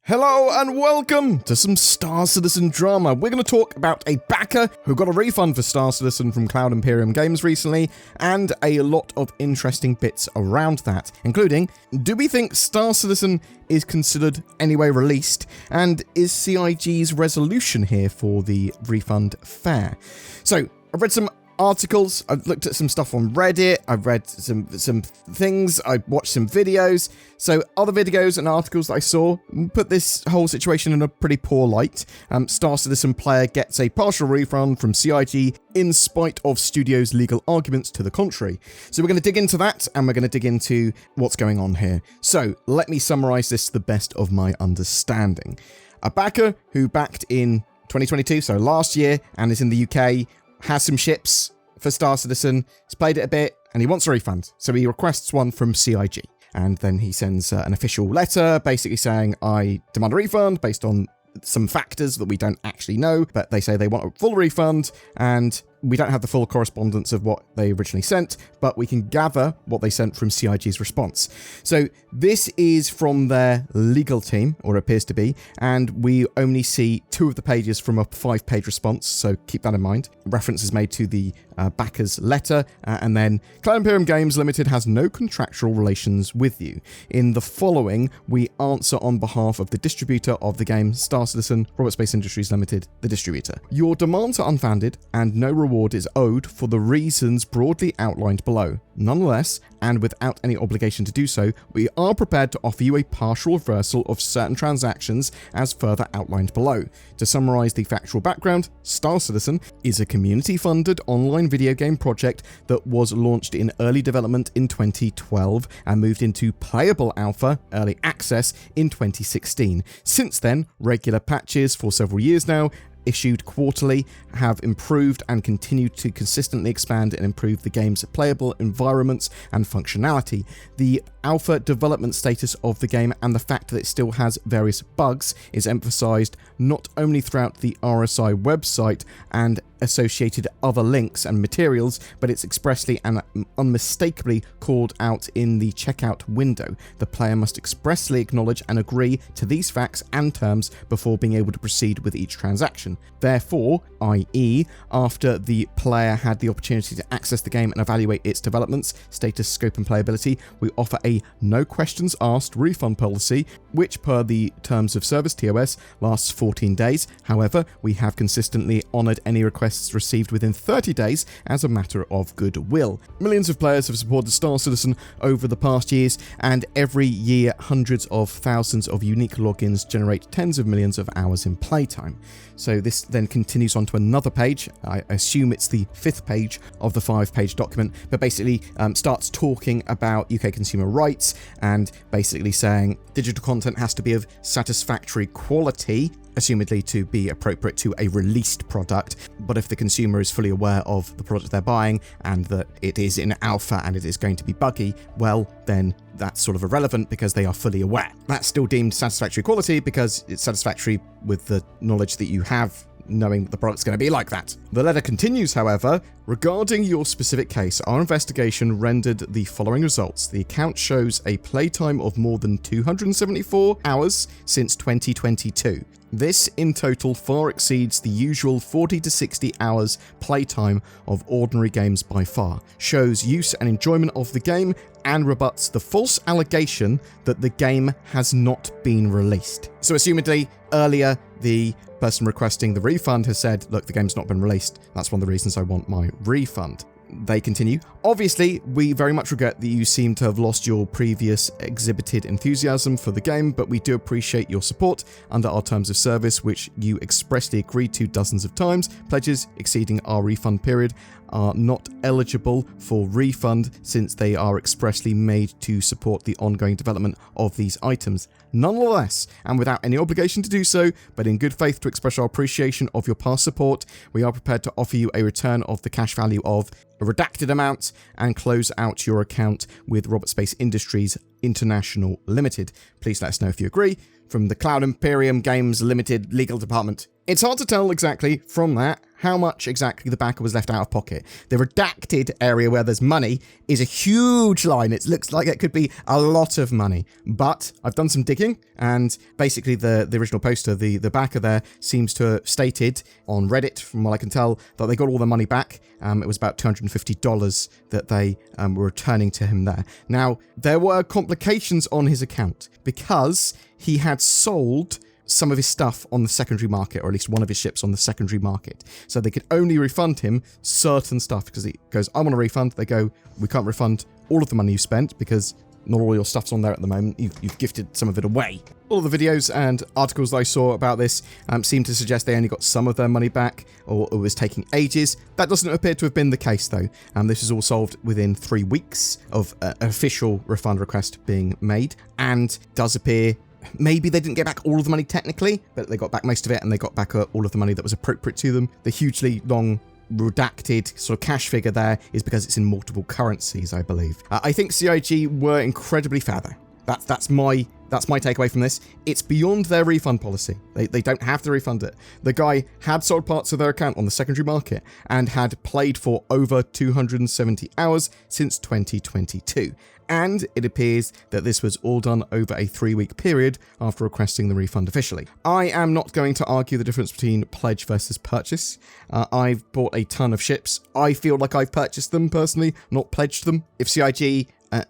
Hello and welcome to some Star Citizen drama. We're going to talk about a backer who got a refund for Star Citizen from Cloud Imperium Games recently, and a lot of interesting bits around that, including, do we think Star Citizen is considered anyway released, and is CIG's resolution here for the refund fair? So, I've read some articles, I've looked at some stuff on Reddit, I've read some things, I've watched some videos. So other videos and articles that I saw put this whole situation in a pretty poor light. Star Citizen player gets a partial refund from CIG in spite of studio's legal arguments to the contrary. So we're going to dig into that, and we're going to dig into what's going on here. So let me summarize this to the best of my understanding. A backer who backed in 2022, so last year, and is in the UK, has some ships for Star Citizen, he's played it a bit, and he wants a refund. So he requests one from CIG. And then he sends an official letter basically saying, I demand a refund based on some factors that we don't actually know, but they say they want a full refund, and we don't have the full correspondence of what they originally sent, but we can gather what they sent from CIG's response. So this is from their legal team, or appears to be, and we only see 2 of the pages from a 5-page response, so keep that in mind. Reference is made to the backer's letter, and then Cloud Imperium Games Limited has no contractual relations with you. In the following, we answer on behalf of the distributor of the game, Star Citizen, Robert Space Industries Limited, the distributor. Your demands are unfounded, and no reward is owed for the reasons broadly outlined below. Nonetheless, and without any obligation to do so, we are prepared to offer you a partial reversal of certain transactions as further outlined below. To summarize the factual background, Star Citizen is a community-funded online video game project that was launched in early development in 2012 and moved into playable alpha, early access, in 2016. Since then, regular patches for several years now, issued quarterly, have improved and continued to consistently expand and improve the game's playable environments and functionality. The alpha development status of the game and the fact that it still has various bugs is emphasized not only throughout the RSI website and associated other links and materials, but it's expressly and unmistakably called out in the checkout window. The player must expressly acknowledge and agree to these facts and terms before being able to proceed with each transaction. Therefore, i.e., after the player had the opportunity to access the game and evaluate its developments, status, scope, and playability, we offer a no questions asked refund policy, which per the terms of service TOS lasts 14 days. However, we have consistently honoured any requests received within 30 days as a matter of goodwill. Millions of players have supported Star Citizen over the past years, and every year hundreds of thousands of unique logins generate tens of millions of hours in playtime. So this then continues on to another page. I assume it's the 5th page of the 5-page document, but basically starts talking about UK consumer rights and basically saying digital content has to be of satisfactory quality, assumedly to be appropriate to a released product, but if the consumer is fully aware of the product they're buying and that it is in alpha and it is going to be buggy, well, then that's sort of irrelevant because they are fully aware. That's still deemed satisfactory quality because it's satisfactory with the knowledge that you have, knowing that the product's going to be like that. The letter continues, however, regarding your specific case, our investigation rendered the following results. The account shows a playtime of more than 274 hours since 2022. This in total far exceeds the usual 40 to 60 hours playtime of ordinary games by far, shows use and enjoyment of the game, and rebuts the false allegation that the game has not been released. So assumedly, earlier, the person requesting the refund has said, look, the game's not been released. That's one of the reasons I want my refund. They continue. Obviously, we very much regret that you seem to have lost your previous exhibited enthusiasm for the game, but we do appreciate your support under our terms of service, which you expressly agreed to dozens of times. Pledges exceeding our refund period are not eligible for refund since they are expressly made to support the ongoing development of these items. Nonetheless, and without any obligation to do so, but in good faith to express our appreciation of your past support, we are prepared to offer you a return of the cash value of a redacted amount and close out your account with Robert Space Industries International Limited. Please let us know if you agree. From the Cloud Imperium Games Limited Legal Department, It's hard to tell exactly from that how much exactly the backer was left out of pocket. The redacted area where there's money is a huge line. It looks like it could be a lot of money. But I've done some digging, and basically the original poster, the backer there, seems to have stated on Reddit, from what I can tell, that they got all the money back. It was about $250 that they were returning to him there. Now, there were complications on his account because he had sold some of his stuff on the secondary market, or at least one of his ships on the secondary market. So they could only refund him certain stuff, because he goes, I want a refund. They go, we can't refund all of the money you spent because not all your stuff's on there at the moment. You've gifted some of it away. All of the videos and articles that I saw about this seem to suggest they only got some of their money back, or it was taking ages. That doesn't appear to have been the case, though. This was all solved within 3 weeks of an official refund request being made, and does appear maybe they didn't get back all of the money technically, but they got back most of it, and they got back all of the money that was appropriate to them. The hugely long redacted sort of cash figure there is because it's in multiple currencies, I believe. I think CIG were incredibly fair there. That's my takeaway from this. It's beyond their refund policy. They don't have to refund it. The guy had sold parts of their account on the secondary market and had played for over 270 hours since 2022. And it appears that this was all done over a 3-week period after requesting the refund officially. I am not going to argue the difference between pledge versus purchase. I've bought a ton of ships. I feel like I've purchased them personally, not pledged them. If CIG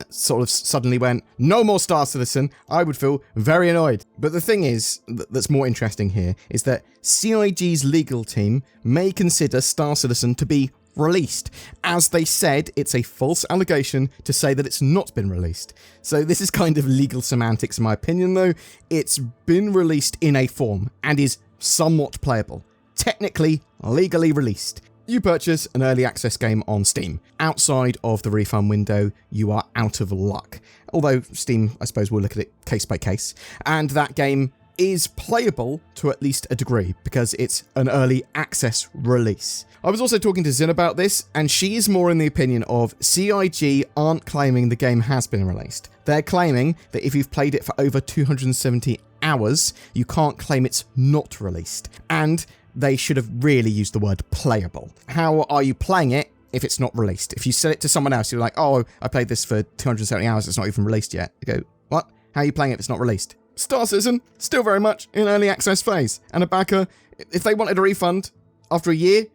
sort of suddenly went, no more Star Citizen, I would feel very annoyed. But the thing is, that's more interesting here, is that CIG's legal team may consider Star Citizen to be released. As they said, it's a false allegation to say that it's not been released. So this is kind of legal semantics in my opinion, though. It's been released in a form and is somewhat playable. Technically, legally released. You purchase an early access game on Steam. Outside of the refund window, you are out of luck. Although Steam, I suppose, will look at it case by case. And that game is playable to at least a degree because it's an early access release. I was also talking to Zin about this, and she's more in the opinion of CIG aren't claiming the game has been released. They're claiming that if you've played it for over 270 hours, you can't claim it's not released. And they should have really used the word playable. How are you playing it if it's not released? If you sell it to someone else, you're like, oh, I played this for 270 hours, it's not even released yet. You go, what? How are you playing it if it's not released? Star Citizen, still very much in early access phase. And a backer, if they wanted a refund after a year,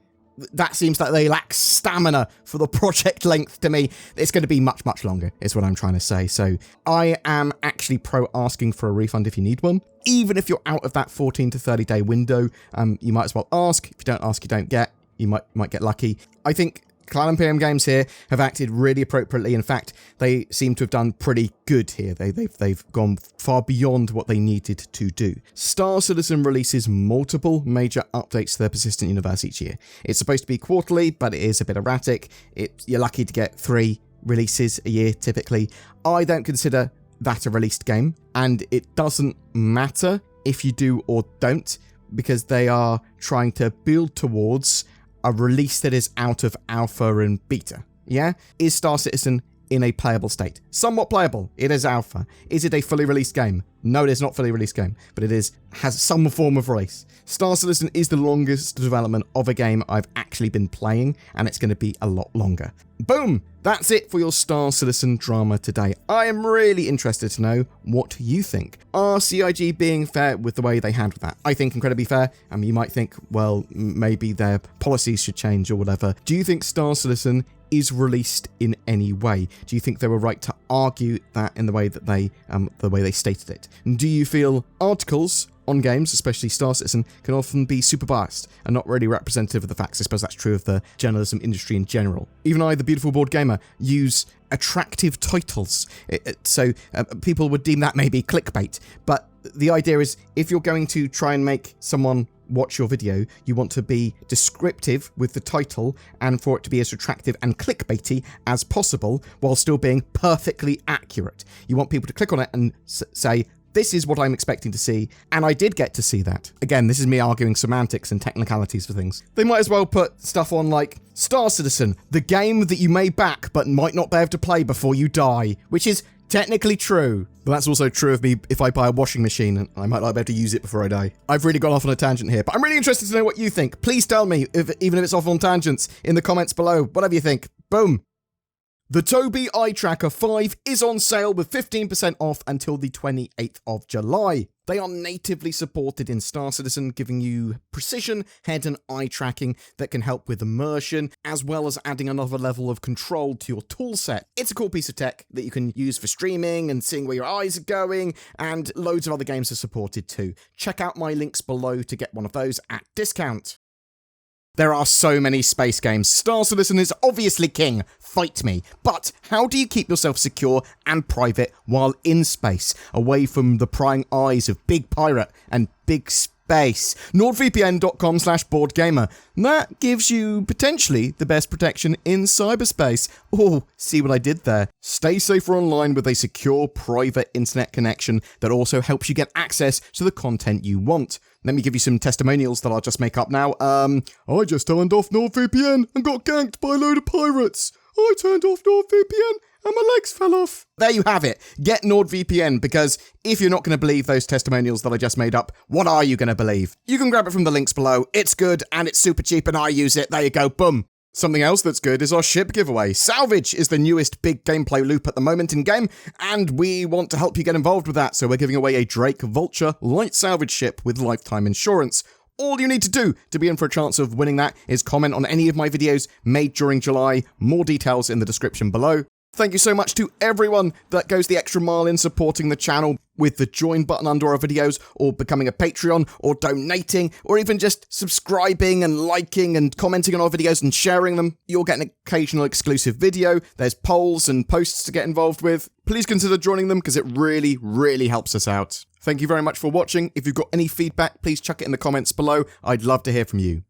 that seems like they lack stamina for the project length to me. It's going to be much, much longer, is what I'm trying to say. So I am actually pro asking for a refund if you need one. Even if you're out of that 14 to 30 day window, you might as well ask. If you don't ask, you don't get. You might get lucky. I think Cloud Imperium Games here have acted really appropriately. In fact, they seem to have done pretty good here. They've gone far beyond what they needed to do. Star Citizen releases multiple major updates to their persistent universe each year. It's supposed to be quarterly, but it is a bit erratic. You're lucky to get 3 releases a year, typically. I don't consider that a released game, and it doesn't matter if you do or don't, because they are trying to build towards a release that is out of alpha and beta. Yeah? Is Star Citizen in a playable state? Somewhat playable. It is alpha. Is it a fully released game? No, it is not a fully released game, but it has some form of release. Star Citizen is the longest development of a game I've actually been playing, and it's going to be a lot longer. Boom! That's it for your Star Citizen drama today. I am really interested to know what you think. Are CIG being fair with the way they handle that? I think incredibly fair. You might think, well, maybe their policies should change or whatever. Do you think Star Citizen is released in any way? Do you think they were right to argue that in the way that they stated it? And do you feel articles on games, especially Star Citizen, can often be super biased and not really representative of the facts? I suppose that's true of the journalism industry in general. Even I, the beautiful BoredGamer, use attractive titles, so people would deem that maybe clickbait. But the idea is, if you're going to try and make someone watch your video, you want to be descriptive with the title and for it to be as attractive and clickbaity as possible while still being perfectly accurate. You want people to click on it and say, this is what I'm expecting to see, and I did get to see that. Again, this is me arguing semantics and technicalities for things. They might as well put stuff on like, Star Citizen, the game that you may back but might not be able to play before you die, which is technically true. But that's also true of me if I buy a washing machine. I might not be able to use it before I die. I've really gone off on a tangent here, but I'm really interested to know what you think. Please tell me, even if it's off on tangents, in the comments below. Whatever you think. Boom. The Tobii Eye Tracker 5 is on sale with 15% off until the 28th of July. They are natively supported in Star Citizen, giving you precision head and eye tracking that can help with immersion, as well as adding another level of control to your toolset. It's a cool piece of tech that you can use for streaming and seeing where your eyes are going, and loads of other games are supported too. Check out my links below to get one of those at discount. There are so many space games. Star Citizen is obviously king. Fight me. But how do you keep yourself secure and private while in space, away from the prying eyes of Big Pirate and Big Space? NordVPN.com/BoredGamer. That gives you potentially the best protection in cyberspace. Oh, see what I did there? Stay safer online with a secure private internet connection that also helps you get access to the content you want. Let me give you some testimonials that I'll just make up now. I just turned off NordVPN and got ganked by a load of pirates. I turned off NordVPN and my legs fell off. There you have it. Get NordVPN, because if you're not going to believe those testimonials that I just made up, what are you going to believe? You can grab it from the links below. It's good and it's super cheap and I use it. There you go. Boom. Something else that's good is our ship giveaway. Salvage is the newest big gameplay loop at the moment in-game, and we want to help you get involved with that, so we're giving away a Drake Vulture light salvage ship with lifetime insurance. All you need to do to be in for a chance of winning that is comment on any of my videos made during July. More details in the description below. Thank you so much to everyone that goes the extra mile in supporting the channel with the join button under our videos, or becoming a Patreon, or donating, or even just subscribing and liking and commenting on our videos and sharing them. You'll get an occasional exclusive video. There's polls and posts to get involved with. Please consider joining them, because it really, really helps us out. Thank you very much for watching. If you've got any feedback, please chuck it in the comments below. I'd love to hear from you.